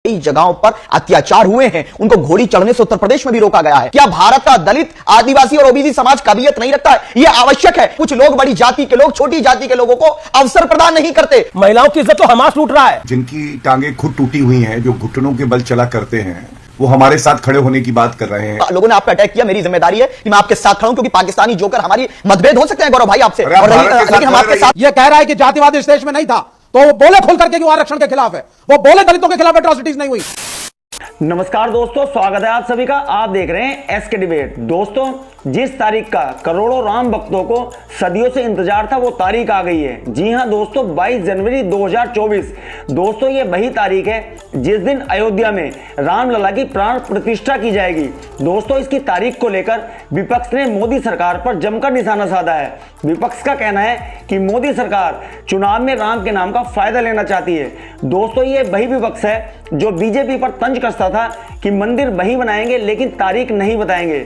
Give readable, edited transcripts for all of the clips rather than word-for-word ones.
कई जगहों पर अत्याचार हुए हैं, उनको घोड़ी चढ़ने से उत्तर प्रदेश में भी रोका गया है। क्या भारत का दलित, आदिवासी और ओबीसी समाज काबिलियत नहीं रखता है? यह आवश्यक है। कुछ लोग बड़ी जाति के लोग छोटी जाति के लोगों को अवसर प्रदान नहीं करते। महिलाओं की इज्जत तो हमास लूट रहा है। जिनकी टांगे खुद टूटी हुई हैं, जो घुटनों के बल चला करते हैं, वो हमारे साथ खड़े होने की बात कर रहे हैं। लोगों ने आप पे अटैक किया, मेरी जिम्मेदारी है कि मैं आपके साथ खड़ा हूं, क्योंकि पाकिस्तानी जोकर हमारी मतभेद हो सकते हैं गौरव भाई आपसे, और लेकिन हम आपके साथ। यह कह रहा है कि जातिवाद इस देश में नहीं था, तो वो बोले खुल करके कि वो आरक्षण के खिलाफ है, वो बोले दलितों के खिलाफ एट्रॉसिटीज नहीं हुई। नमस्कार दोस्तों, स्वागत है आप सभी का। आप देख रहे हैं एसके डिबेट। दोस्तों, जिस तारीख का करोड़ों राम भक्तों को सदियों से इंतजार था, वो तारीख आ गई है। जी हां दोस्तों, 22 जनवरी 2024। दोस्तों, ये वही तारीख है जिस दिन अयोध्या में रामलला की प्राण प्रतिष्ठा की जाएगी। दोस्तों, इसकी तारीख को लेकर विपक्ष ने मोदी सरकार पर जमकर निशाना साधा है। विपक्ष का कहना है कि मोदी सरकार चुनाव में राम के नाम का फायदा लेना चाहती है। दोस्तों, ये वही विपक्ष है जो बीजेपी पर तंज कसता था कि मंदिर वही बनाएंगे लेकिन तारीख नहीं बताएंगे।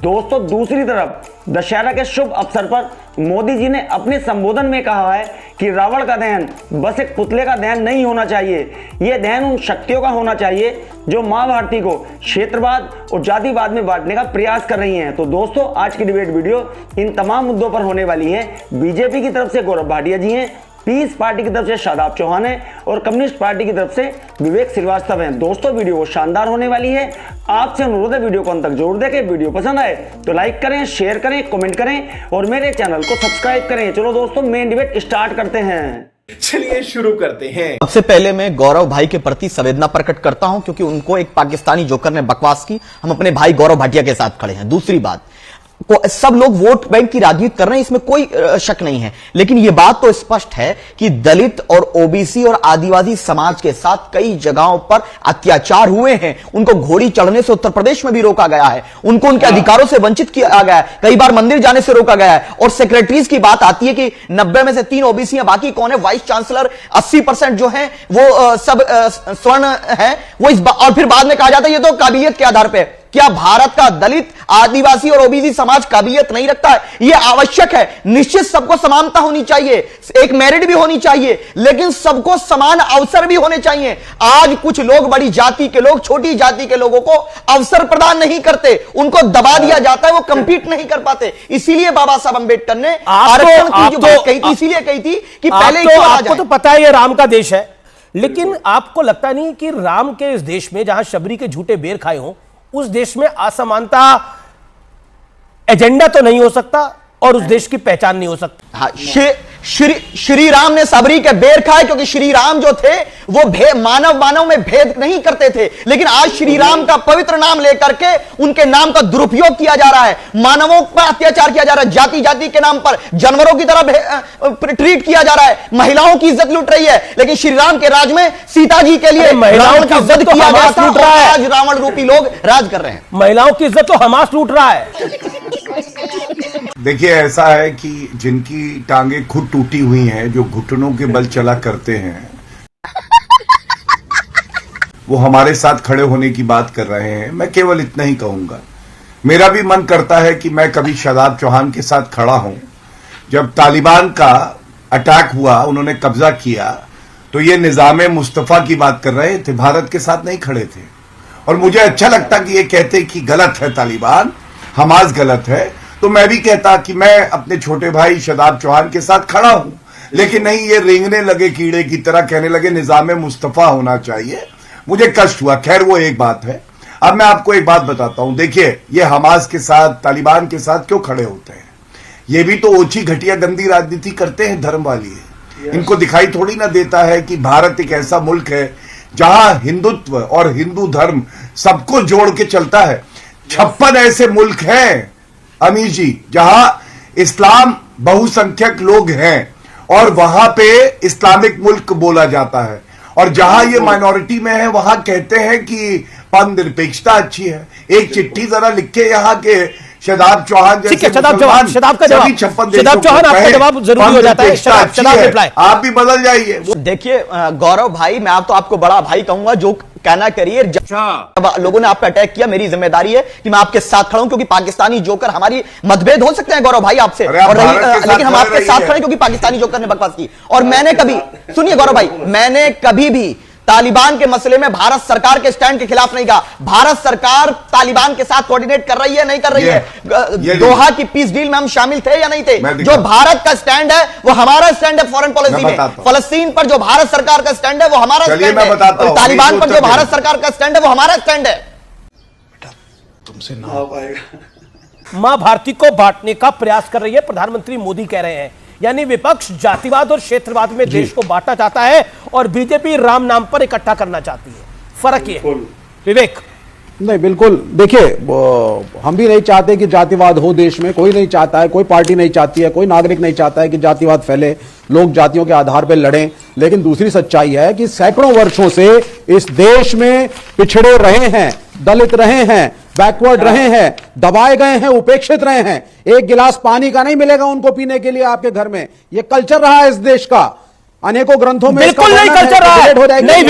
दोस्तों, दूसरी तरफ दशहरा के शुभ अवसर पर मोदी जी ने अपने संबोधन में कहा है कि रावण का दहन बस एक पुतले का दहन नहीं होना चाहिए, यह दहन उन शक्तियों का होना चाहिए जो मां भारती को क्षेत्रवाद और जातिवाद में बांटने का प्रयास कर रही हैं। तो दोस्तों, आज की डिबेट वीडियो इन तमाम मुद्दों पर होने वाली है। बीजेपी की तरफ से गौरव भाटिया जी हैं, पीस पार्टी की तरफ से शादाब चौहान है और कम्युनिस्ट पार्टी की तरफ से विवेक श्रीवास्तव हैं। दोस्तों, वीडियो शानदार होने वाली है। आपसे अनुरोध है वीडियो को अंत तक जरूर देखें। वीडियो पसंद आए तो लाइक करें, शेयर करें, कमेंट करें और मेरे चैनल को सब्सक्राइब करें। चलो दोस्तों, मेन डिबेट स्टार्ट करते हैं। चलिए शुरू करते हैं। सबसे पहले मैं गौरव भाई के प्रति संवेदना प्रकट करता हूं, क्योंकि उनको एक पाकिस्तानी जोकर ने बकवास की। हम अपने भाई गौरव भाटिया के साथ खड़े हैं। दूसरी बात, सब लोग वोट बैंक की राजनीति कर रहे हैं, इसमें कोई शक नहीं है, लेकिन यह बात तो स्पष्ट है कि दलित और ओबीसी और आदिवासी समाज के साथ कई जगहों पर अत्याचार हुए हैं, उनको घोड़ी चढ़ने से उत्तर प्रदेश में भी रोका गया है, उनको उनके अधिकारों से वंचित किया गया है, कई बार मंदिर जाने से रोका गया है। और सेक्रेटरीज की बात आती है कि 90 में से 3 ओबीसी हैं, बाकी कौन है? वाइस चांसलर 80% जो है वो सब स्वर्ण है। वो और फिर बाद में कहा जाता है ये तो काबिलियत के आधार पर। क्या भारत का दलित, आदिवासी और ओबीसी समाज काबिलियत नहीं रखता है? यह आवश्यक है। निश्चित सबको समानता होनी चाहिए, एक मेरिट भी होनी चाहिए, लेकिन सबको समान अवसर भी होने चाहिए। आज कुछ लोग बड़ी जाति के लोग छोटी जाति के लोगों को अवसर प्रदान नहीं करते, उनको दबा दिया जाता है, वो कंपीट नहीं कर पाते। इसीलिए बाबा साहब अंबेडकर ने आरक्षण की जो बात कही थी, इसीलिए कही थी कि पहले आपको तो पता है ये राम का देश है, लेकिन आपको लगता नहीं कि राम के इस देश में जहां शबरी के झूठे बेर खाए हों, उस देश में असमानता एजेंडा तो नहीं हो सकता और उस देश की पहचान नहीं हो सकती? हाँ, श्री राम ने सबरी के बेर खाए, क्योंकि श्री राम जो थे वो मानव में भेद नहीं करते थे। लेकिन आज श्री राम का पवित्र नाम लेकर के उनके नाम का दुरुपयोग किया जा रहा है, मानवों पर अत्याचार किया जा रहा है, जाति जाति के नाम पर जानवरों की तरह ट्रीट किया जा रहा है, महिलाओं की इज्जत लूट रही है। लेकिन श्री राम के राज में सीता जी के लिए महिलाओं की इज्जत किया गया था, और आज रावण रूपी लोग राज कर रहे हैं। महिलाओं की इज्जत तो हमास लूट रहा है। देखिए, ऐसा है कि जिनकी टांगे खुद टूटी हुई हैं, जो घुटनों के बल चला करते हैं, वो हमारे साथ खड़े होने की बात कर रहे हैं। मैं केवल इतना ही कहूंगा, मेरा भी मन करता है कि मैं कभी शादाब चौहान के साथ खड़ा हूं। जब तालिबान का अटैक हुआ, उन्होंने कब्जा किया, तो ये निजामे मुस्तफा की बात कर रहे थे, भारत के साथ नहीं खड़े थे। और मुझे अच्छा लगता कि ये कहते कि गलत है तालिबान, हमास गलत है, तो मैं भी कहता कि मैं अपने छोटे भाई शादाब चौहान के साथ खड़ा हूं। लेकिन नहीं, ये रेंगने लगे कीड़े की तरह, कहने लगे निजामे मुस्तफा होना चाहिए। मुझे कष्ट हुआ। खैर, वो एक बात है। अब मैं आपको एक बात बताता हूं। देखिए, ये हमास के साथ, तालिबान के साथ क्यों खड़े होते हैं? ये भी तो ओछी घटिया गंदी राजनीति करते हैं, धर्म वाली है। इनको दिखाई थोड़ी ना देता है कि भारत एक ऐसा मुल्क है जहां हिंदुत्व और हिंदू धर्म सबको जोड़ के चलता है। 56 ऐसे मुल्क हैं अमीर जी जहां इस्लाम बहुसंख्यक लोग हैं और वहां पे इस्लामिक मुल्क बोला जाता है, और जहां ये माइनॉरिटी में है वहां कहते हैं कि निरपेक्षता अच्छी है। एक चिट्ठी जरा लिखे यहाँ के शादाब चौहान जैसे शादाब चौहान आपका जवाब जरूरी हो जाता है। शादाब रिप्लाई आप भी बदल जाइए। देखिए गौरव भाई, मैं आप तो आपको बड़ा भाई कहूंगा, जो कहना करिए। लोगों ने आप पे अटैक किया, मेरी जिम्मेदारी है कि मैं आपके साथ खड़ा हूं, क्योंकि पाकिस्तानी जोकर हमारी मतभेद हो सकते हैं गौरव भाई आपसे, और लेकिन हम आपके साथ खड़े क्योंकि पाकिस्तानी जोकर ने बकवास की। और मैंने कभी, सुनिए गौरव भाई, मैंने कभी भी तालिबान के मसले में भारत सरकार के स्टैंड के खिलाफ नहीं कहा। भारत सरकार तालिबान के साथ कोऑर्डिनेट कर रही है, नहीं कर रही है। दोहा की पीस डील में हम शामिल थे या नहीं थे? जो भारत का स्टैंड है वो हमारा स्टैंड है फॉरेन पॉलिसी में। फलस्तीन पर जो भारत सरकार का स्टैंड है वो हमारा स्टैंड है। तालिबान पर जो भारत सरकार का स्टैंड है वो हमारा स्टैंड है। तुमसे ना हो पाएगा। मां भारती को बांटने का प्रयास कर रही है, प्रधानमंत्री मोदी कह रहे हैं। यानी विपक्ष जातिवाद और क्षेत्रवाद में देश को बांटना चाहता है और बीजेपी राम नाम पर इकट्ठा करना चाहती है। फर्क ये विवेक। नहीं, बिल्कुल देखिए, हम भी नहीं चाहते कि जातिवाद हो देश में। कोई नहीं चाहता है, कोई पार्टी नहीं चाहती है, कोई नागरिक नहीं चाहता है कि जातिवाद फैले, लोग जातियों के आधार पर लड़ें। लेकिन दूसरी सच्चाई है कि सैकड़ों वर्षों से इस देश में पिछड़े रहे हैं, दलित रहे हैं, बैकवर्ड रहे हैं, दबाए गए हैं, उपेक्षित रहे हैं। एक गिलास पानी का नहीं मिलेगा उनको पीने के लिए आपके घर में। यह कल्चर रहा है इस देश का। अनेकों ग्रंथों में बिल्कुल नहीं कल्चर रहा है। नहीं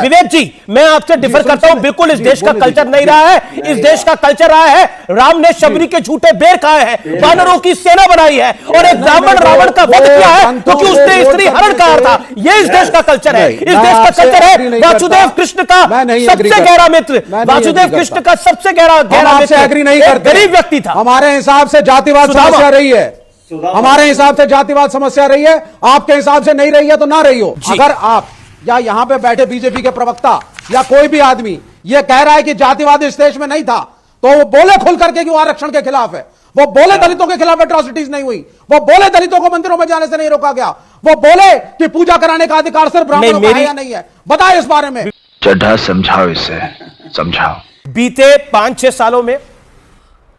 विवेक जी, मैं आपसे डिफर करता हूं। बिल्कुल इस देश का कल्चर नहीं रहा है। इस देश का कल्चर रहा है, राम ने शबरी के झूठे बेर खाए हैं, वानरों की सेना बनाई है और एक ब्राह्मण रावण का वध किया है क्योंकि उसने स्त्री हरण कहा था। यह इस देश का कल्चर है। इस देश का कल्चर है वासुदेव कृष्ण का सबसे गहरा मित्र, वासुदेव कृष्ण का सबसे गहरा मित्र एग्री नहीं करते। गरीब व्यक्ति था। हमारे हिसाब से जातिवाद समस्या रही है, हमारे हिसाब से जातिवाद समस्या रही है। आपके हिसाब से नहीं रही है तो ना रही हो। अगर आप या यहां पे बैठे बीजेपी के प्रवक्ता या कोई भी आदमी ये कह रहा है कि जातिवाद इस देश में नहीं था, तो वो बोले खुल करके कि वो आरक्षण के खिलाफ है। वो बोले दलितों के खिलाफ एट्रोसिटीज नहीं हुई। वो बोले दलितों को मंदिरों में जाने से नहीं रोका गया। वो बोले कि पूजा कराने का अधिकार सिर्फ ब्राह्मणों का है या नहीं है। बताए इस बारे में। चड्ढा समझाओ, इसे समझाओ। बीते 5-6 सालों में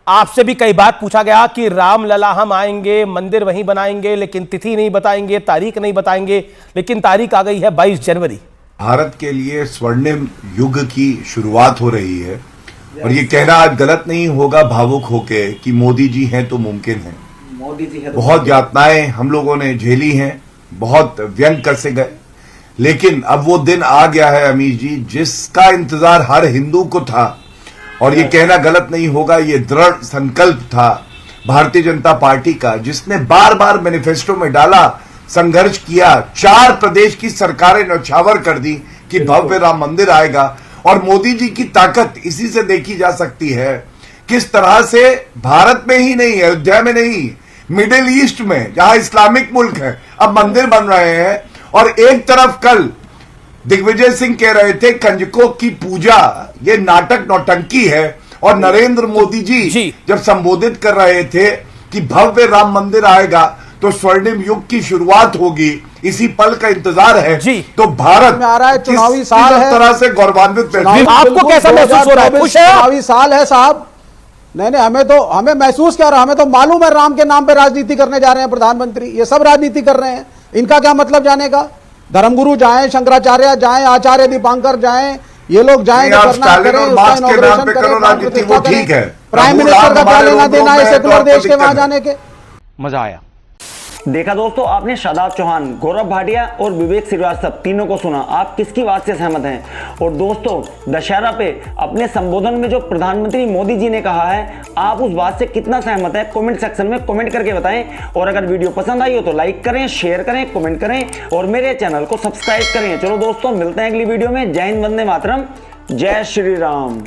आपसे भी कई बार पूछा गया कि रामलला हम आएंगे, मंदिर वहीं बनाएंगे, लेकिन तिथि नहीं बताएंगे, तारीख नहीं बताएंगे। लेकिन तारीख आ गई है 22 जनवरी। भारत के लिए स्वर्णिम युग की शुरुआत हो रही है और ये कहना आज गलत नहीं होगा भावुक होके कि मोदी जी हैं तो मुमकिन है। मोदी जी है। बहुत यातनाएं हम लोगों ने झेली हैं, बहुत व्यंग कसे गए, लेकिन अब वो दिन आ गया है अमीश जी जिसका इंतजार हर हिंदू को था। और ये कहना गलत नहीं होगा, ये दृढ़ संकल्प था भारतीय जनता पार्टी का, जिसने बार बार मैनिफेस्टो में डाला, संघर्ष किया। 4 प्रदेश की सरकारें न्यौछावर कर दी कि भव्य राम मंदिर आएगा। और मोदी जी की ताकत इसी से देखी जा सकती है, किस तरह से भारत में ही नहीं, अयोध्या में नहीं, मिडिल ईस्ट में जहां इस्लामिक मुल्क है अब मंदिर बन रहे हैं। और एक तरफ कल दिग्विजय सिंह कह रहे थे कंजकों की पूजा ये नाटक नौटंकी है, और नरेंद्र मोदी जी जब संबोधित कर रहे थे कि भव्य राम मंदिर आएगा तो स्वर्णिम युग की शुरुआत होगी, इसी पल का इंतजार है। तो भारत में आ रहा है, चुनावी साल है, तरह से गौरवान्वित। आपको कैसा महसूस हो रहा है? खुश है? चुनावी साल है साहब। नहीं, हमें महसूस क्या रहा, हमें तो मालूम है राम के नाम पे राजनीति करने जा रहे हैं प्रधानमंत्री। ये सब राजनीति कर रहे हैं, इनका क्या मतलब जाने का? धर्मगुरु जाएं, शंकराचार्य जाएं, आचार्य दीपांकर जाएं, ये लोग जाएं, प्राइम मिनिस्टर का क्या लेना देना है सेकुलर देश के वहां जाने के? मजा आया। देखा दोस्तों, आपने शादाब चौहान, गौरव भाटिया और विवेक श्रीवास्तव तीनों को सुना। आप किसकी बात से सहमत हैं? और दोस्तों, दशहरा पे अपने संबोधन में जो प्रधानमंत्री मोदी जी ने कहा है, आप उस बात से कितना सहमत है? कमेंट सेक्शन में कमेंट करके बताएं। और अगर वीडियो पसंद आई हो तो लाइक करें, शेयर करें, कमेंट करें और मेरे चैनल को सब्सक्राइब करें। चलो दोस्तों, मिलते हैं अगली वीडियो में। जय हिंद, वंदे मातरम, जय श्री राम।